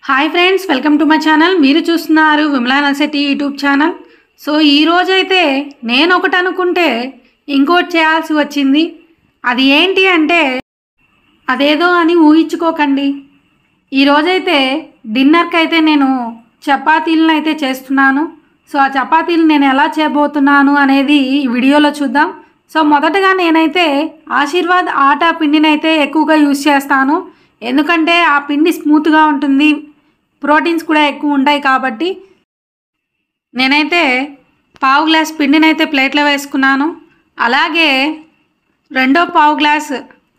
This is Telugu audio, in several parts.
Hi friends, welcome to my channel. మీరు చూస్తున్నారు విమలా నల్శెట్టి యూట్యూబ్ ఛానల్. సో ఈరోజైతే నేను ఒకటి అనుకుంటే ఇంకోటి చేయాల్సి వచ్చింది. అది ఏంటి అంటే అదేదో అని ఊహించుకోకండి. ఈరోజైతే డిన్నర్కి అయితే నేను చపాతీలను అయితే చేస్తున్నాను. సో ఆ చపాతీలు నేను ఎలా చేయబోతున్నాను అనేది ఈ వీడియోలో చూద్దాం. సో మొదటగా నేనైతే ఆశీర్వాద్ ఆటా పిండిని అయితే ఎక్కువగా యూజ్ చేస్తాను. ఎందుకంటే ఆ పిండి స్మూత్గా ఉంటుంది, ప్రోటీన్స్ కూడా ఎక్కువ ఉంటాయి కాబట్టి. నేనైతే పావు గ్లాస్ పిండిని అయితే ప్లేట్లో వేసుకున్నాను. అలాగే రెండో పావు గ్లాస్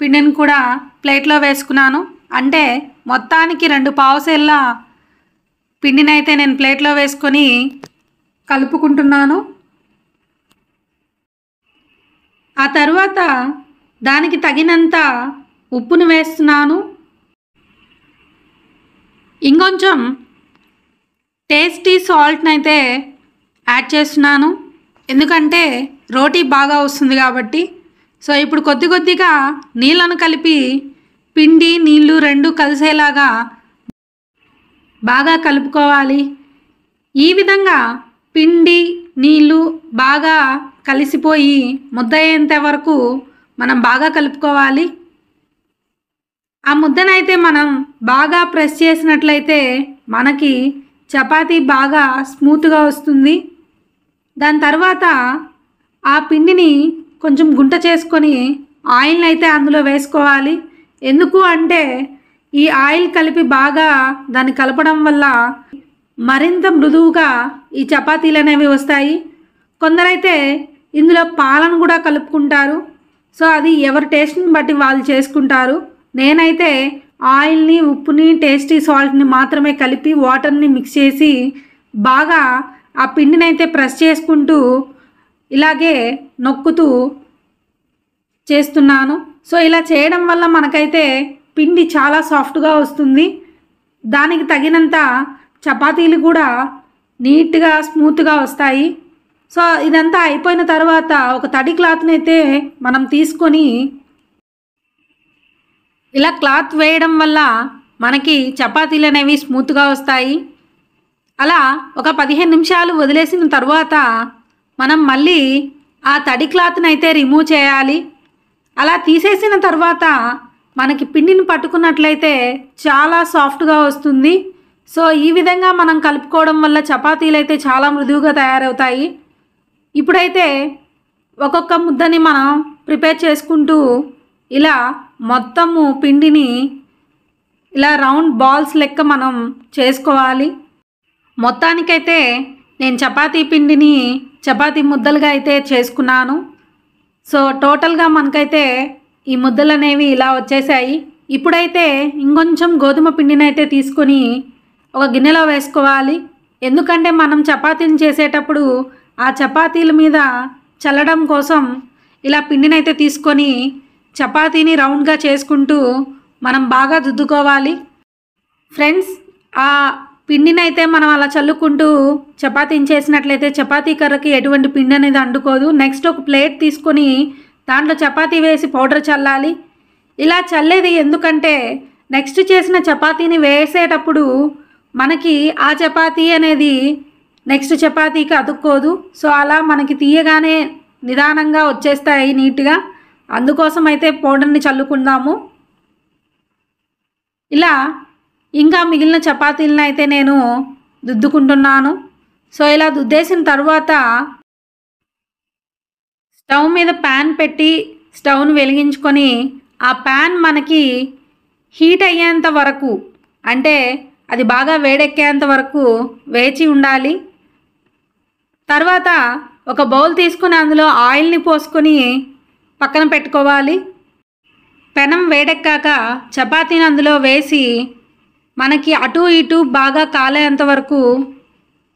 పిండిని కూడా ప్లేట్లో వేసుకున్నాను. అంటే మొత్తానికి 2 పావుసేళ్ళ పిండిని అయితే నేను ప్లేట్లో వేసుకొని కలుపుకుంటున్నాను. ఆ తర్వాత దానికి తగినంత ఉప్పును వేస్తున్నాను. ఇంకొంచెం టేస్టీ సాల్ట్ని అయితే యాడ్ చేస్తున్నాను, ఎందుకంటే రోటీ బాగా వస్తుంది కాబట్టి. సో ఇప్పుడు కొద్ది కొద్దిగా నీళ్ళను కలిపి పిండి నీళ్ళు రెండు కలిసేలాగా బాగా కలుపుకోవాలి. ఈ విధంగా పిండి నీళ్ళు బాగా కలిసిపోయి ముద్దయ్యేంత వరకు మనం బాగా కలుపుకోవాలి. ఆ ముద్దనైతే మనం బాగా ప్రెస్ చేసినట్లయితే మనకి చపాతీ బాగా స్మూత్గా వస్తుంది. దాని తర్వాత ఆ పిండిని కొంచెం గుంట చేసుకొని ఆయిల్ని అయితే అందులో వేసుకోవాలి. ఎందుకు అంటే ఈ ఆయిల్ కలిపి బాగా దాన్ని కలపడం వల్ల మరింత మృదువుగా ఈ చపాతీలు అనేవి వస్తాయి. కొందరైతే ఇందులో పాలను కూడా కలుపుకుంటారు. సో అది ఎవరి టేస్ట్ని బట్టి వాళ్ళు చేసుకుంటారు. నేనైతే ఆయిల్ని, ఉప్పుని, టేస్టీ సాల్ట్ని మాత్రమే కలిపి వాటర్ని మిక్స్ చేసి బాగా ఆ పిండిని అయితే ప్రెస్ చేసుకుంటూ ఇలాగే నొక్కుతూ చేస్తున్నాను. సో ఇలా చేయడం వల్ల మనకైతే పిండి చాలా సాఫ్ట్గా వస్తుంది. దానికి తగినంత చపాతీలు కూడా నీట్గా స్మూత్గా వస్తాయి. సో ఇదంతా అయిపోయిన తర్వాత ఒక తడి క్లాత్ని అయితే మనం తీసుకొని ఇలా క్లాత్ వేయడం వల్ల మనకి చపాతీలు అనేవి స్మూత్గా వస్తాయి. అలా ఒక 15 నిమిషాలు వదిలేసిన తర్వాత మనం మళ్ళీ ఆ తడి క్లాత్ని అయితే రిమూవ్ చేయాలి. అలా తీసేసిన తర్వాత మనకి పిండిని పట్టుకున్నట్లయితే చాలా సాఫ్ట్గా వస్తుంది. సో ఈ విధంగా మనం కలుపుకోవడం వల్ల చపాతీలు అయితే చాలా మృదువుగా తయారవుతాయి. ఇప్పుడైతే ఒక్కొక్క ముద్దని మనం ప్రిపేర్ చేసుకుంటూ ఇలా మొత్తము పిండిని ఇలా రౌండ్ బాల్స్ లెక్క మనం చేసుకోవాలి. మొత్తానికైతే నేను చపాతీ పిండిని చపాతీ ముద్దలుగా అయితే చేసుకున్నాను. సో టోటల్గా మనకైతే ఈ ముద్దలు అనేవి ఇలా వచ్చేసాయి. ఇప్పుడైతే ఇంకొంచెం గోధుమ పిండిని అయితే తీసుకొని ఒక గిన్నెలో వేసుకోవాలి. ఎందుకంటే మనం చపాతీని చేసేటప్పుడు ఆ చపాతీల మీద చల్లడం కోసం ఇలా పిండిని అయితే తీసుకొని చపాతీని రౌండ్గా చేసుకుంటూ మనం బాగా దుద్దుకోవాలి. ఫ్రెండ్స్, ఆ పిండిని అయితే మనం అలా చల్లుకుంటూ చపాతీని చేసినట్లయితే చపాతీ కర్రకి ఎటువంటి పిండి అనేది అంటుకోదు. నెక్స్ట్ ఒక ప్లేట్ తీసుకొని దాంట్లో చపాతీ వేసి పౌడర్ చల్లాలి. ఇలా చల్లేది ఎందుకంటే నెక్స్ట్ చేసిన చపాతీని వేసేటప్పుడు మనకి ఆ చపాతీ అనేది నెక్స్ట్ చపాతీకి అతుక్కోదు. సో అలా మనకి తీయగానే నిదానంగా వచ్చేస్తాయి నీట్గా. అందుకోసం అయితే పౌడర్ని చల్లుకుందాము. ఇలా ఇంకా మిగిలిన చపాతీలను అయితే నేను దుద్దుకుంటున్నాను. సో ఇలా దుద్దేసిన తర్వాత స్టవ్ మీద ప్యాన్ పెట్టి స్టవ్ను వెలిగించుకొని ఆ ప్యాన్ మనకి హీట్ అయ్యేంత వరకు, అంటే అది బాగా వేడెక్కేంత వరకు వేచి ఉండాలి. తర్వాత ఒక బౌల్ తీసుకుని అందులో ఆయిల్ని పోసుకొని పక్కన పెట్టుకోవాలి. పెనం వేడెక్కాక చపాతీని అందులో వేసి మనకి అటు ఇటు బాగా కాలేంత వరకు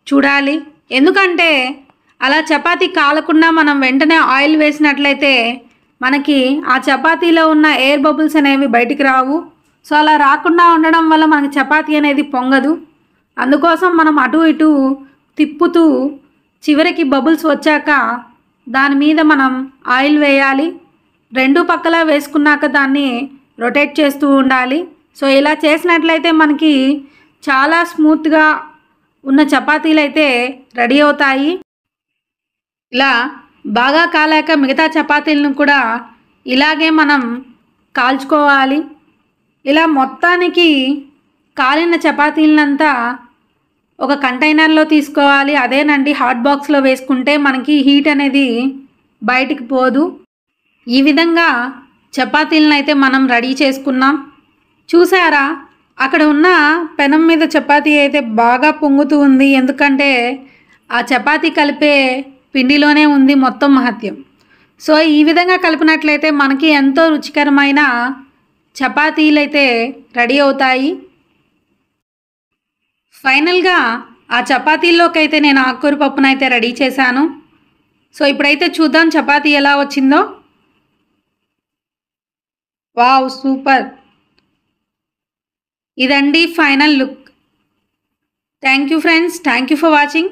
చూడాలి. ఎందుకంటే అలా చపాతీ కాలకుండా మనం వెంటనే ఆయిల్ వేసినట్లయితే మనకి ఆ చపాతీలో ఉన్న ఎయిర్ బబుల్స్ అనేవి బయటికి రావు. సో అలా రాకుండా ఉండడం వల్ల మనకి చపాతీ అనేది పొంగదు. అందుకోసం మనం అటు ఇటు తిప్పుతూ చివరికి బబుల్స్ వచ్చాక దాని మీద మనం ఆయిల్ వేయాలి. రెండు పక్కల వేసుకున్నాక దాన్ని రొటేట్ చేస్తూ ఉండాలి. సో ఇలా చేసినట్లయితే మనకి చాలా స్మూత్గా ఉన్న చపాతీలు అయితే రెడీ అవుతాయి. ఇలా బాగా కాలాక మిగతా చపాతీలను కూడా ఇలాగే మనం కాల్చుకోవాలి. ఇలా మొత్తానికి కాలిన చపాతీలనంతా ఒక కంటైనర్లో తీసుకోవాలి. అదేనండి హాట్ బాక్స్లో వేసుకుంటే మనకి హీట్ అనేది బయటికి పోదు. ఈ విధంగా చపాతీలను అయితే మనం రెడీ చేసుకున్నాం. చూసారా, అక్కడ ఉన్న పెనం మీద చపాతీ అయితే బాగా పొంగుతూ ఉంది. ఎందుకంటే ఆ చపాతీ కలిపే పిండిలోనే ఉంది మొత్తం మహత్యం. సో ఈ విధంగా కలిపినట్లయితే మనకి ఎంతో రుచికరమైన చపాతీలు అయితే రెడీ అవుతాయి. ఫైనల్గా ఆ చపాతీల్లోకి అయితే నేను ఆకుకూర పప్పును అయితే రెడీ చేశాను. సో ఇప్పుడైతే చూద్దాం చపాతీ ఎలా వచ్చిందో. Wow, super! ఇదండి final look. Thank you friends, thank you for watching.